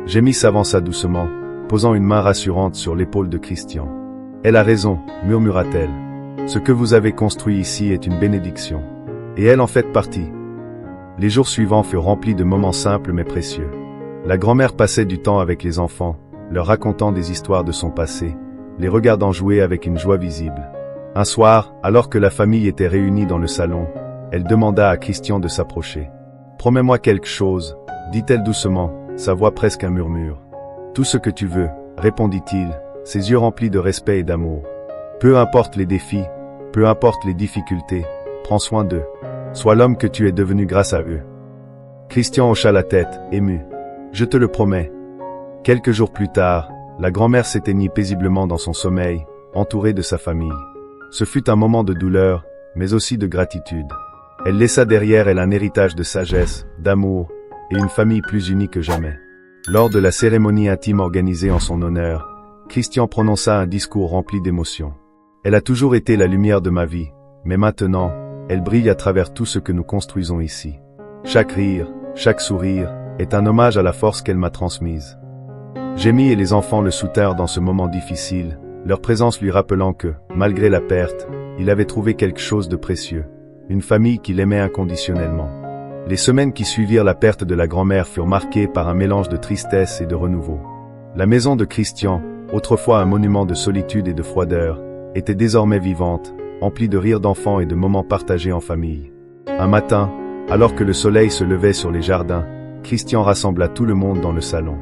Jamie s'avança doucement, posant une main rassurante sur l'épaule de Christian. « Elle a raison, murmura-t-elle. Ce que vous avez construit ici est une bénédiction. Et elle en fait partie. » Les jours suivants furent remplis de moments simples mais précieux. La grand-mère passait du temps avec les enfants, leur racontant des histoires de son passé, les regardant jouer avec une joie visible. Un soir, alors que la famille était réunie dans le salon, elle demanda à Christian de s'approcher. « Promets-moi quelque chose, » dit-elle doucement, sa voix presque un murmure. « Tout ce que tu veux, » répondit-il, ses yeux remplis de respect et d'amour. « Peu importe les défis, peu importe les difficultés, prends soin d'eux. Sois l'homme que tu es devenu grâce à eux. » Christian hocha la tête, ému. « Je te le promets. » Quelques jours plus tard, La grand-mère s'éteignit paisiblement dans son sommeil, entourée de sa famille. Ce fut un moment de douleur, mais aussi de gratitude. Elle laissa derrière elle un héritage de sagesse, d'amour, et une famille plus unie que jamais. Lors de la cérémonie intime organisée en son honneur, Christian prononça un discours rempli d'émotions. Elle a toujours été la lumière de ma vie, mais maintenant, elle brille à travers tout ce que nous construisons ici. Chaque rire, chaque sourire, est un hommage à la force qu'elle m'a transmise. Jamie et les enfants le soutinrent dans ce moment difficile, leur présence lui rappelant que, malgré la perte, il avait trouvé quelque chose de précieux, une famille qu'il aimait inconditionnellement. Les semaines qui suivirent la perte de la grand-mère furent marquées par un mélange de tristesse et de renouveau. La maison de Christian, autrefois un monument de solitude et de froideur, était désormais vivante, emplie de rires d'enfants et de moments partagés en famille. Un matin, alors que le soleil se levait sur les jardins, Christian rassembla tout le monde dans le salon.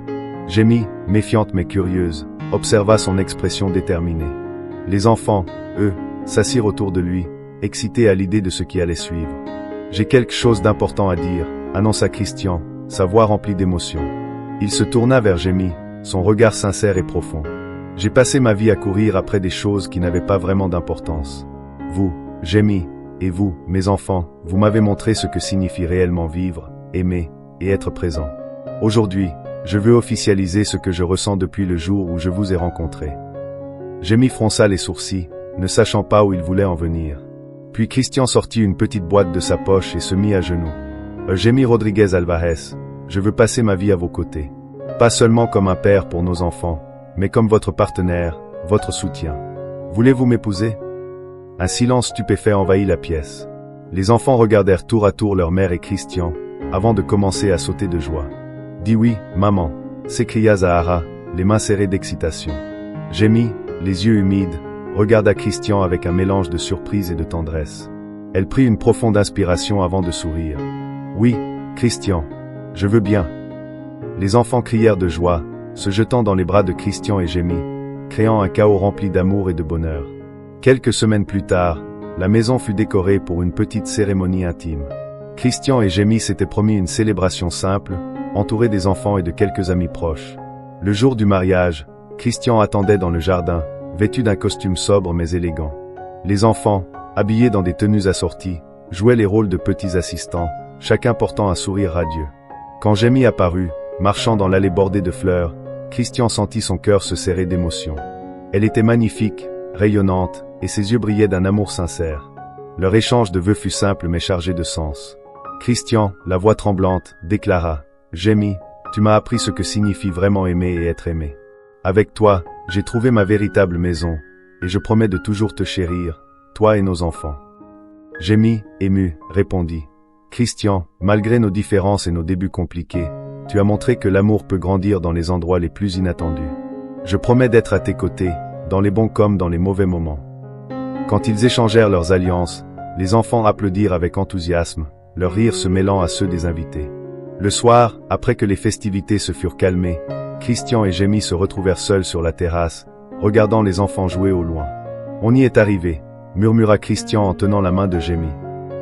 Jamie, méfiante mais curieuse, observa son expression déterminée. Les enfants, eux, s'assirent autour de lui, excités à l'idée de ce qui allait suivre. « J'ai quelque chose d'important à dire », annonça Christian, sa voix remplie d'émotion. Il se tourna vers Jamie, son regard sincère et profond. « J'ai passé ma vie à courir après des choses qui n'avaient pas vraiment d'importance. Vous, Jamie, et vous, mes enfants, vous m'avez montré ce que signifie réellement vivre, aimer et être présent. Aujourd'hui, je veux officialiser ce que je ressens depuis le jour où je vous ai rencontré. » Jamie fronça les sourcils, ne sachant pas où il voulait en venir. Puis Christian sortit une petite boîte de sa poche et se mit à genoux. « Jamie Rodriguez Alvarez, je veux passer ma vie à vos côtés. Pas seulement comme un père pour nos enfants, mais comme votre partenaire, votre soutien. Voulez-vous m'épouser ?» Un silence stupéfait envahit la pièce. Les enfants regardèrent tour à tour leur mère et Christian, avant de commencer à sauter de joie. « Dis oui, maman », s'écria Zahara, les mains serrées d'excitation. Jamie, les yeux humides, regarda Christian avec un mélange de surprise et de tendresse. Elle prit une profonde inspiration avant de sourire. « Oui, Christian, je veux bien. » Les enfants crièrent de joie, se jetant dans les bras de Christian et Jamie, créant un chaos rempli d'amour et de bonheur. Quelques semaines plus tard, la maison fut décorée pour une petite cérémonie intime. Christian et Jamie s'étaient promis une célébration simple, entourée des enfants et de quelques amis proches. Le jour du mariage, Christian attendait dans le jardin, vêtu d'un costume sobre mais élégant. Les enfants, habillés dans des tenues assorties, jouaient les rôles de petits assistants, chacun portant un sourire radieux. Quand Jamie apparut, marchant dans l'allée bordée de fleurs, Christian sentit son cœur se serrer d'émotion. Elle était magnifique, rayonnante, et ses yeux brillaient d'un amour sincère. Leur échange de vœux fut simple mais chargé de sens. Christian, la voix tremblante, déclara « Jamie, tu m'as appris ce que signifie vraiment aimer et être aimé. Avec toi, j'ai trouvé ma véritable maison, et je promets de toujours te chérir, toi et nos enfants. » Jamie, ému, répondit « Christian, malgré nos différences et nos débuts compliqués, tu as montré que l'amour peut grandir dans les endroits les plus inattendus. Je promets d'être à tes côtés, dans les bons comme dans les mauvais moments. » Quand ils échangèrent leurs alliances, les enfants applaudirent avec enthousiasme, leurs rires se mêlant à ceux des invités. Le soir, après que les festivités se furent calmées, Christian et Jamie se retrouvèrent seuls sur la terrasse, regardant les enfants jouer au loin. « On y est arrivé », murmura Christian en tenant la main de Jamie.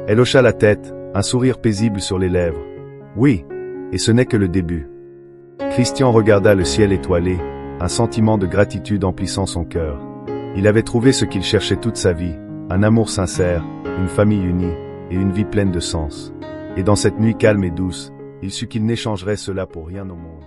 Elle hocha la tête, un sourire paisible sur les lèvres. « Oui, et ce n'est que le début. » Christian regarda le ciel étoilé, un sentiment de gratitude emplissant son cœur. Il avait trouvé ce qu'il cherchait toute sa vie, un amour sincère, une famille unie, et une vie pleine de sens. Et dans cette nuit calme et douce, il sut qu'il n'échangerait cela pour rien au monde.